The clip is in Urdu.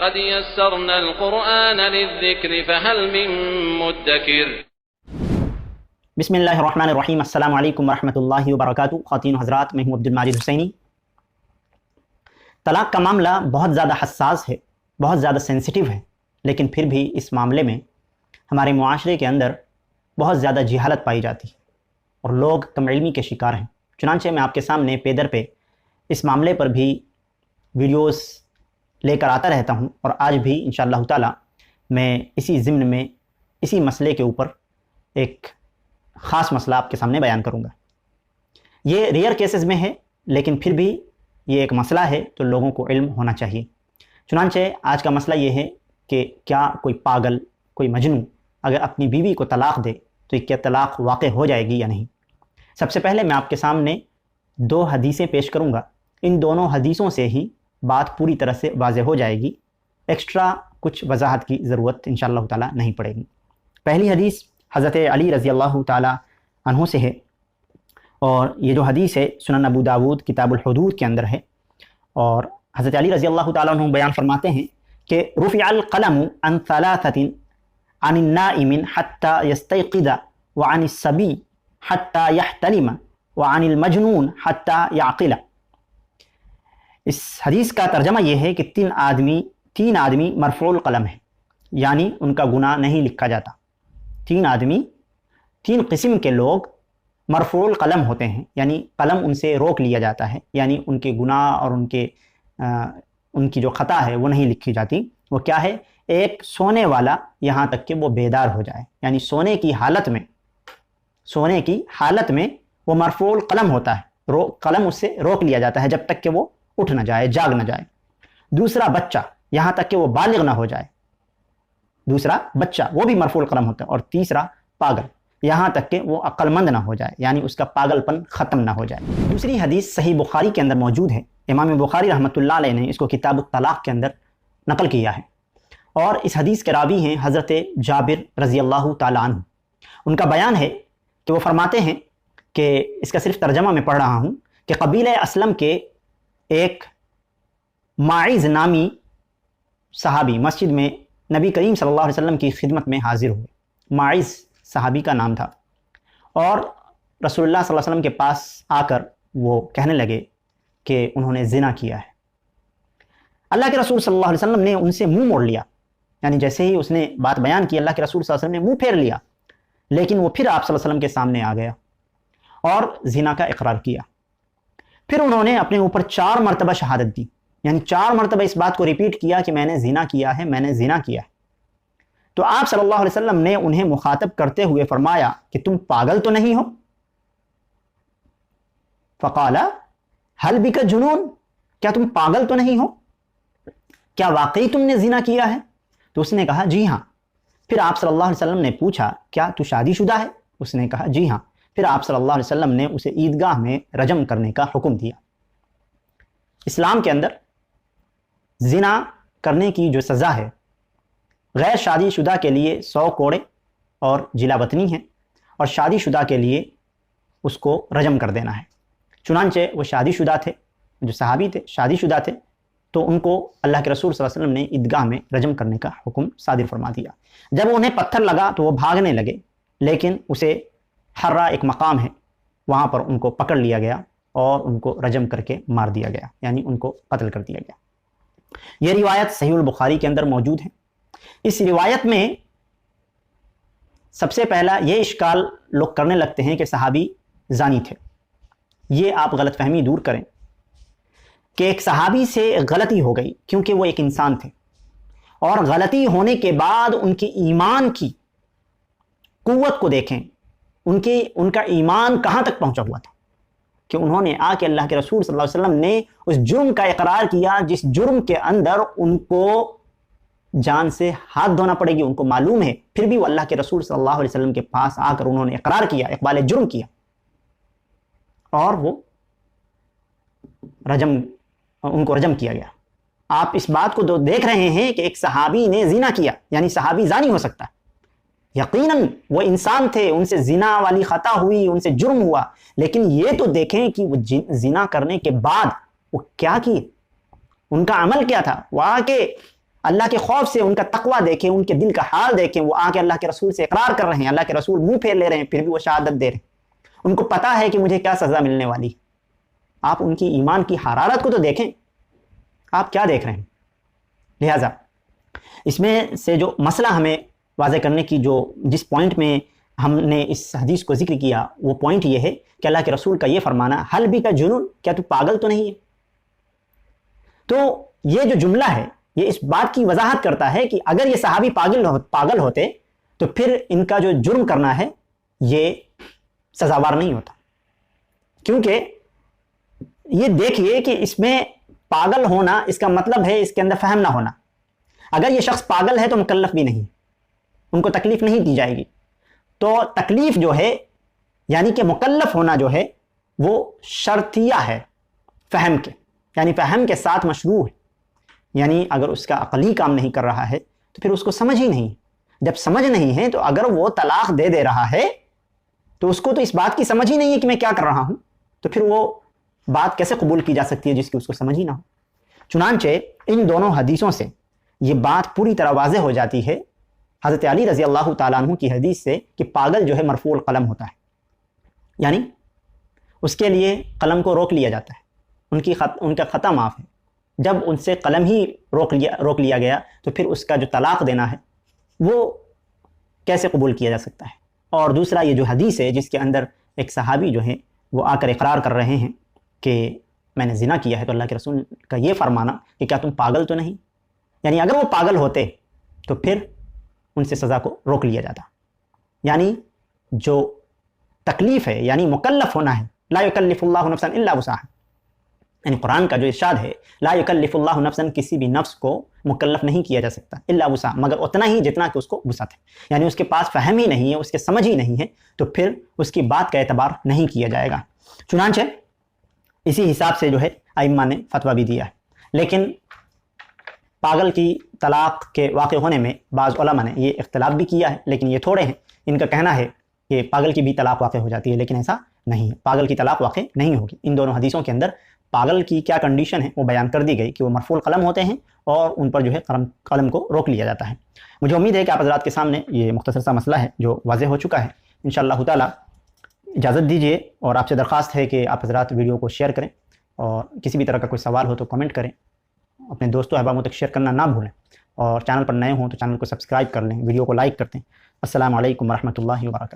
ولقد يسرنا القرآن للذكر فهل من مدكر. بسم اللہ الرحمن الرحیم. السلام علیکم ورحمۃ اللہ وبرکاتہ. خواتین و حضرات، میں ہوں عبد الماجد حسینی. طلاق کا معاملہ بہت زیادہ حساس ہے، بہت زیادہ سینسٹیو ہے، لیکن پھر بھی اس معاملے میں ہمارے معاشرے کے اندر بہت زیادہ جہالت پائی جاتی ہے اور لوگ کم علمی کے شکار ہیں. چنانچہ میں آپ کے سامنے پے در پہ اس معاملے پر بھی ویڈیوز لے کر آتا رہتا ہوں، اور آج بھی انشاءاللہ تعالی میں اسی ضمن میں اسی مسئلے کے اوپر ایک خاص مسئلہ آپ کے سامنے بیان کروں گا. یہ ریئر کیسز میں ہے، لیکن پھر بھی یہ ایک مسئلہ ہے تو لوگوں کو علم ہونا چاہیے. چنانچہ آج کا مسئلہ یہ ہے کہ کیا کوئی پاگل، کوئی مجنون اگر اپنی بیوی کو طلاق دے تو کیا طلاق واقع ہو جائے گی یا نہیں. سب سے پہلے میں آپ کے سامنے 2 حدیثیں پیش کروں گا. ان دونوں حدیثوں سے ہی بات پوری طرح سے واضح ہو جائے گی، ایکسٹرا کچھ وضاحت کی ضرورت انشاءاللہ تعالی نہیں پڑے گی. پہلی حدیث حضرت علی رضی اللہ تعالی عنہ سے ہے، اور یہ جو حدیث ہے سنن ابو داود کتاب الحدود کے اندر ہے. اور حضرت علی رضی اللہ تعالی عنہ بیان فرماتے ہیں کہ رفع القلم عن 3 عن النائم حتى يستيقظ وعن الصبي حتى يحتلم وعن المجنون حتى يعقل. اس حدیث کا ترجمہ یہ ہے کہ 3 آدمی مرفوع القلم ہے، یعنی ان کا گناہ نہیں لکھا جاتا. 3 آدمی، 3 قسم کے لوگ مرفوع القلم ہوتے ہیں، یعنی قلم ان سے روک لیا جاتا ہے، یعنی ان کے گناہ اور ان کی جو خطا ہے وہ نہیں لکھی جاتی. وہ کیا ہے؟ ایک سونے والا یہاں تک کہ وہ بیدار ہو جائے، یعنی سونے کی حالت میں وہ مرفوع القلم ہوتا ہے، قلم اس سے روک لیا جاتا ہے جب تک کہ وہ اٹھ نہ جائے، جاگ نہ جائے. دوسرا بچہ، یہاں تک کہ وہ بالغ نہ ہو جائے، دوسرا بچہ وہ بھی مرفوع القلم ہوتا ہے. اور تیسرا پاگل، یہاں تک کہ وہ عقل مند نہ ہو جائے، یعنی اس کا پاگل پن ختم نہ ہو جائے. دوسری حدیث صحیح بخاری کے اندر موجود ہے. امام بخاری رحمۃ اللہ علیہ نے اس کو کتاب الطلاق کے اندر نقل کیا ہے، اور اس حدیث کے راوی ہیں حضرت جابر رضی اللہ تعالی عنہ. ان کا بیان ہے کہ وہ فرماتے ہیں کہ اس کا صرف ترجمہ میں پڑھ رہا ہوں کہ قبیلہ اسلم کے ایک ماعز نامی صحابی مسجد میں نبی کریم صلی اللہ علیہ وسلم کی خدمت میں حاضر ہوئے. ماعز صحابی کا نام تھا، اور رسول اللہ صلی اللہ علیہ وسلم کے پاس آ کر وہ کہنے لگے کہ انہوں نے زنا کیا ہے. اللہ کے رسول صلی اللہ علیہ وسلم نے ان سے منہ موڑ لیا، یعنی جیسے ہی اس نے بات بیان کی اللہ کے رسول صلی اللہ علیہ وسلم نے منہ پھیر لیا، لیکن وہ پھر آپ صلی اللہ علیہ وسلم کے سامنے آ گیا اور زنا کا اقرار کیا. پھر انہوں نے اپنے اوپر 4 مرتبہ شہادت دی، یعنی 4 مرتبہ اس بات کو ریپیٹ کیا کہ میں نے زنا کیا ہے، میں نے زنا کیا ہے. تو آپ صلی اللہ علیہ وسلم نے انہیں مخاطب کرتے ہوئے فرمایا کہ تم پاگل تو نہیں ہو؟ فقال هل بک جنون، کیا تم پاگل تو نہیں ہو؟ کیا واقعی تم نے زنا کیا ہے؟ تو اس نے کہا جی ہاں. پھر آپ صلی اللہ علیہ وسلم نے پوچھا کیا تو شادی شدہ ہے؟ اس نے کہا جی ہاں. پھر آپ صلی اللہ علیہ وسلم نے اسے عیدگاہ میں رجم کرنے کا حکم دیا. اسلام کے اندر زنا کرنے کی جو سزا ہے، غیر شادی شدہ کے لیے 100 کوڑے اور جلا وطنی ہے، اور شادی شدہ کے لیے اس کو رجم کر دینا ہے. چنانچہ وہ شادی شدہ تھے، جو صحابی تھے شادی شدہ تھے، تو ان کو اللہ کے رسول صلی اللہ علیہ وسلم نے عیدگاہ میں رجم کرنے کا حکم صادر فرما دیا. جب انہیں پتھر لگا تو وہ بھاگنے لگے، لیکن اسے حرہ ایک مقام ہے، وہاں پر ان کو پکڑ لیا گیا اور ان کو رجم کر کے مار دیا گیا، یعنی ان کو قتل کر دیا گیا. یہ روایت صحیح البخاری کے اندر موجود ہے. اس روایت میں سب سے پہلا یہ اشکال لوگ کرنے لگتے ہیں کہ صحابی زانی تھے. یہ آپ غلط فہمی دور کریں کہ ایک صحابی سے غلطی ہو گئی، کیونکہ وہ ایک انسان تھے، اور غلطی ہونے کے بعد ان کی ایمان کی قوت کو دیکھیں. ان کا ایمان کہاں تک پہنچا ہوا تھا کہ انہوں نے آ کے اللہ کے رسول صلی اللہ علیہ وسلم نے اس جرم کا اقرار کیا جس جرم کے اندر ان کو جان سے ہاتھ دھونا پڑے گی. ان کو معلوم ہے، پھر بھی وہ اللہ کے رسول صلی اللہ علیہ وسلم کے پاس آ کر انہوں نے اقرار کیا، اقبال جرم کیا، اور وہ ان کو رجم کیا گیا. آپ اس بات کو دیکھ رہے ہیں کہ ایک صحابی نے زنا کیا، یعنی صحابی زانی ہو سکتا ہے. یقیناً وہ انسان تھے، ان سے زنا والی خطا ہوئی، ان سے جرم ہوا، لیکن یہ تو دیکھیں کہ وہ زنا کرنے کے بعد وہ کیا کیے، ان کا عمل کیا تھا. وہ آ کے اللہ کے خوف سے ان کا تقوی دیکھیں، ان کے دل کا حال دیکھیں، وہ آ کے اللہ کے رسول سے اقرار کر رہے ہیں، اللہ کے رسول منہ پھیر لے رہے ہیں، پھر بھی وہ شہادت دے رہے ہیں، ان کو پتہ ہے کہ مجھے کیا سزا ملنے والی۔ آپ ان کی ایمان کی حرارت کو تو دیکھیں، آپ کیا دیکھ رہے ہیں؟ لہٰذا اس میں سے جو مسئلہ ہمیں واضح کرنے کی جس پوائنٹ میں ہم نے اس حدیث کو ذکر کیا، وہ پوائنٹ یہ ہے کہ اللہ کے رسول کا یہ فرمانا، حل بھی کا جنون، کیا تو پاگل تو نہیں ہے؟ تو یہ جو جملہ ہے یہ اس بات کی وضاحت کرتا ہے کہ اگر یہ صحابی پاگل ہوتے تو پھر ان کا جو جرم کرنا ہے یہ سزاوار نہیں ہوتا، کیونکہ یہ دیکھیے کہ اس میں پاگل ہونا اس کا مطلب ہے اس کے اندر فہم نہ ہونا۔ اگر یہ شخص پاگل ہے تو مکلف بھی نہیں، ان کو تکلیف نہیں دی جائے گی۔ تو تکلیف جو ہے یعنی کہ مکلف ہونا جو ہے وہ شرطیہ ہے فہم کے، یعنی فہم کے ساتھ مشروع ہے، یعنی اگر اس کا عقلی کام نہیں کر رہا ہے تو پھر اس کو سمجھ ہی نہیں، جب سمجھ نہیں ہے تو اگر وہ طلاق دے رہا ہے تو اس کو تو اس بات کی سمجھ ہی نہیں ہے کہ میں کیا کر رہا ہوں، تو پھر وہ بات کیسے قبول کی جا سکتی ہے جس کی اس کو سمجھ ہی نہ ہو؟ چنانچہ ان دونوں حدیثوں سے یہ بات پوری طرح واضح ہو جاتی ہے حضرت علی رضی اللہ تعالیٰ عنہ کی حدیث سے کہ پاگل جو ہے مرفوع القلم ہوتا ہے، یعنی اس کے لیے قلم کو روک لیا جاتا ہے، ان کا خطا معاف ہے۔ جب ان سے قلم ہی روک لیا گیا تو پھر اس کا جو طلاق دینا ہے وہ کیسے قبول کیا جا سکتا ہے؟ اور دوسرا یہ جو حدیث ہے جس کے اندر ایک صحابی جو ہے وہ آ کر اقرار کر رہے ہیں کہ میں نے زنا کیا ہے، تو اللہ کے رسول کا یہ فرمانا کہ کیا تم پاگل تو نہیں، یعنی اگر وہ پاگل ہوتے تو پھر ان سے سزا کو روک لیا جاتا۔ یعنی جو تکلیف ہے یعنی مکلف ہونا ہے، لا یکلف اللہ نفسا الا وسعها، یعنی قرآن کا جو ارشاد ہے لا یکلف اللہ نفسا، کسی بھی نفس کو مکلف نہیں کیا جا سکتا الا وسعها، مگر اتنا ہی جتنا کہ اس کو وسعت ہے، یعنی اس کے پاس فہم ہی نہیں ہے، اس کے سمجھ ہی نہیں ہے، تو پھر اس کی بات کا اعتبار نہیں کیا جائے گا۔ چنانچہ اسی حساب سے جو ہے ائمہ نے فتویٰ بھی دیا ہے، لیکن پاگل کی طلاق کے واقع ہونے میں بعض علماء نے یہ اختلاف بھی کیا ہے، لیکن یہ تھوڑے ہیں، ان کا کہنا ہے کہ پاگل کی بھی طلاق واقع ہو جاتی ہے، لیکن ایسا نہیں ہے، پاگل کی طلاق واقع نہیں ہوگی۔ ان دونوں حدیثوں کے اندر پاگل کی کیا کنڈیشن ہے وہ بیان کر دی گئی کہ وہ مرفوع القلم ہوتے ہیں اور ان پر جو ہے قلم کو روک لیا جاتا ہے۔ مجھے امید ہے کہ آپ حضرات کے سامنے یہ مختصر سا مسئلہ ہے جو واضح ہو چکا ہے۔ انشاءاللہ تعالی اجازت دیجیے، اور آپ سے درخواست ہے کہ آپ حضرات ویڈیو کو شیئر کریں، اور کسی بھی طرح کا کوئی سوال ہو تو کمنٹ کریں، اپنے دوستوں احبابوں تک شیئر کرنا نہ بھولیں، اور چینل پر نئے ہوں تو چینل کو سبسکرائب کر لیں، ویڈیو کو لائک کرتے ہیں۔ السلام علیکم ورحمۃ اللہ وبرکاتہ۔